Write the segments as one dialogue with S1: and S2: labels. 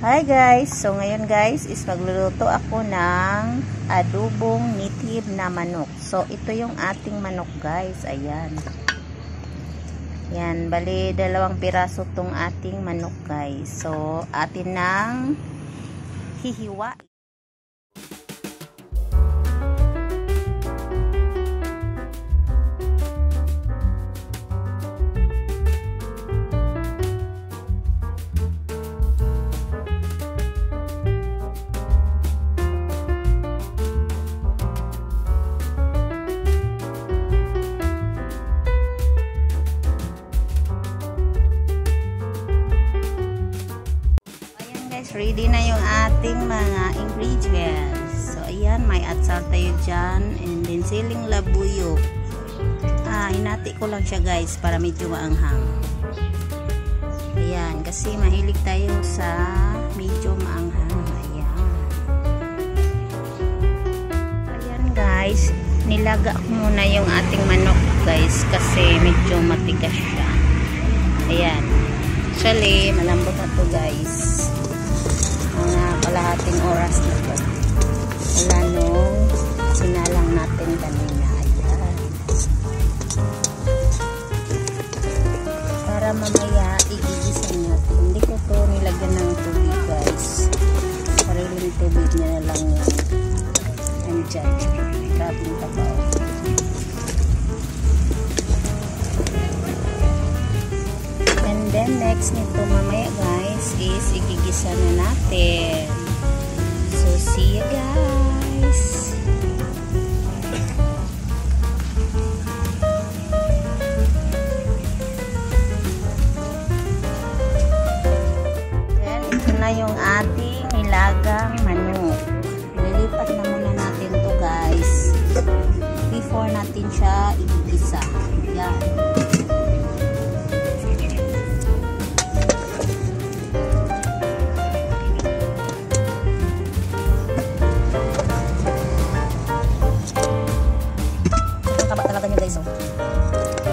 S1: Hi guys! So ngayon guys is magluluto ako ng adobong native na manok. So ito yung ating manok guys. Ayan. Yan. Bali 2 piraso tong ating manok guys. So atin nang hihiwa. Ready na yung ating mga ingredients. So, ayan, may atsal tayo dyan. And then, siling labuyo. Hinati ko lang siya guys para medyo maanghang. Ayan, kasi mahilig tayo sa medyo maanghang. Ayan. Ayan guys, nilaga ko muna yung ating manok guys kasi medyo matigas siya. Ayan. Actually, malambot na to guys. Mga kalahating oras na po. Wala nung sinalang natin kanina. Ayan. Para mamaya igigisan natin. Hindi ko to nilagyan ng tubig guys. Sariling tubig niya na lang yan. Andyan. Grabing tabaw. And then next nito mamaya guys is igigisa na natin. So see you guys. Then ito na yung ating nilagang manok. Lilipat na muna natin to guys before natin siya igigisa. Yan.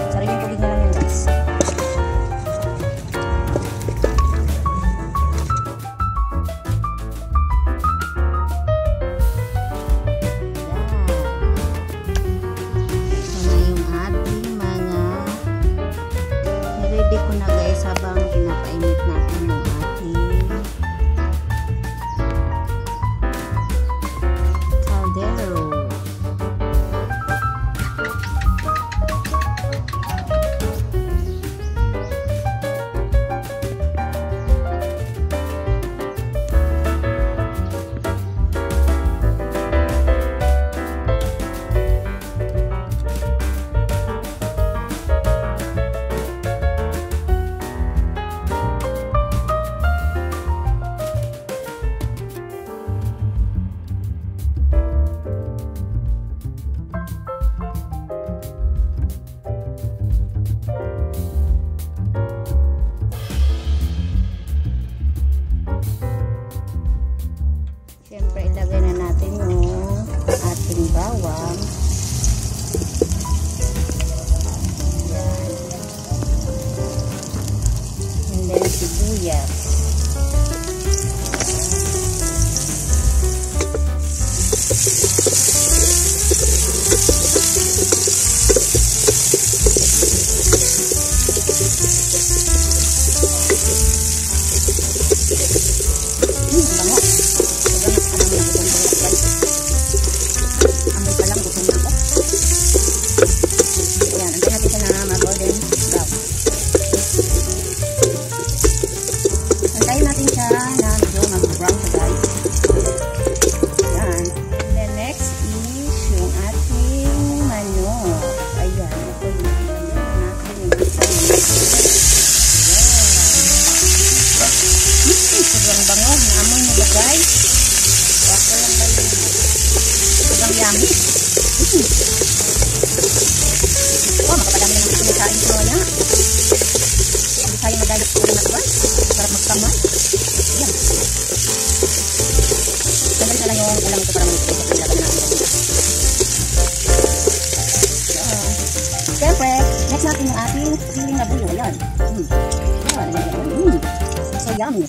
S1: Sariling tubig na lang yun guys. Ito na yung ating mga ready ko na guys habang pinapainit natin yung ating caldero. Siyempre, ilagay na natin yung ating bawang. Yan. And then, sibuyas. Sobrang bango. Amoy nila guys. Wako lang balik. Sobrang yummy. Makapadami na ng kumikain ko na. Hindi tayo madagit ko na ito. Para magkamay. Yan. Sandali na lang yung ulam ito para mag-ito. Siyempre, next natin yung ating siling labuyo. Yan. So yummy.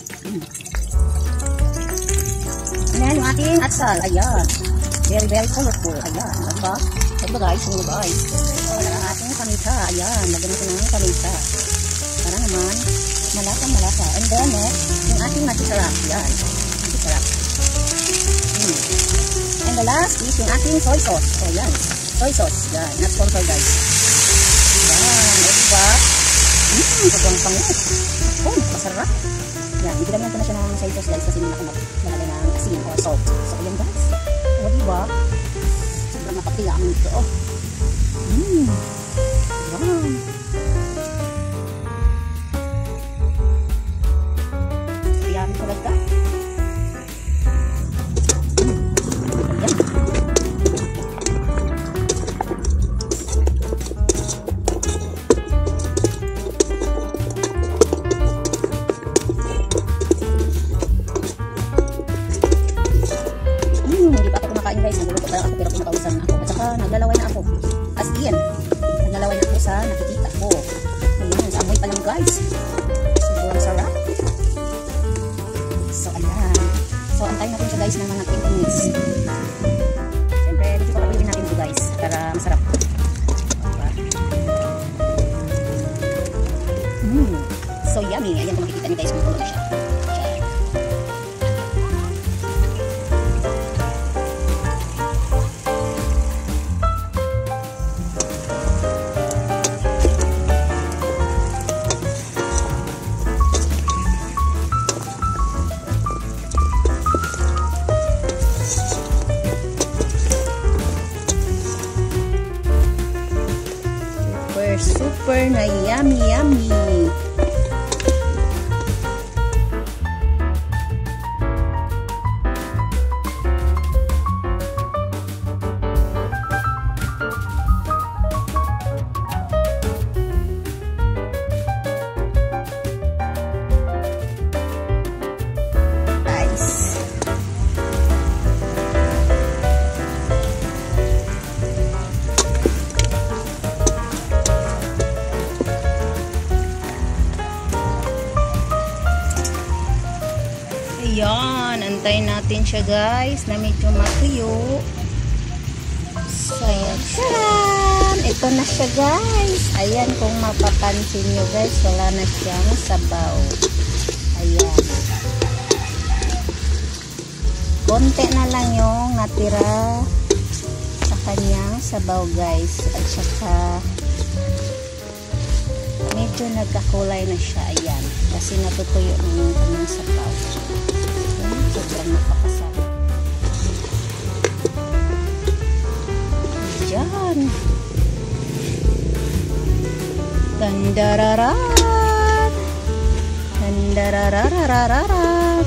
S1: Ayan yung ating atsal. Ayan. Very, very colorful. Ayan. Diba? Diba guys? Yung guys. Wala ang ating paminta. Ayan. Lagyan natin ng paminta. Para naman malasa. And then, yung ating magic sarap. Ayan. Magic sarap. And the last is yung ating soy sauce. So, ayan. Soy sauce. Ayan. Not sponsored guys. Ayan. Diba? Sobrang pangit. Oh, masarap. Yan, hindi lang natin na siya ng soy sauce guys kasi hindi na ako nakalagay ng asin or salt. So, ayan guys. O, diba? Sobrang napagtigaan ito. Oh. Wow. Ayan, talaga. Ayan. Guys, nagluluto pa lang ako pero kumakawisan na ako. At saka naglalaway na ako. As in, naglalaway na ako sa nakikita ko. Ayan, sa amoy pa lang guys. Sobrang sarap. So, ayan. So, antayin natin siya guys ng mga 20 minutes. Siyempre, dito pa pagulin natin ito guys para masarap. So, yummy. Ayan kung makikita niyo guys kung tulo na siya. Super na yummy. Ayan, antayin natin siya guys na medyo matuyo. So, ayan. Ito na siya guys. Ayan, kung mapapansin nyo guys, wala na siyang sabaw. Ayan. Konti na lang yung natira sa kanyang sabaw guys. At saka medyo nagkakulay na siya. Ayan. Kasi natutuyo na yung kanyang sabaw. Sobrang napakasarap. Diyan. Tandararan. Tandarararararan.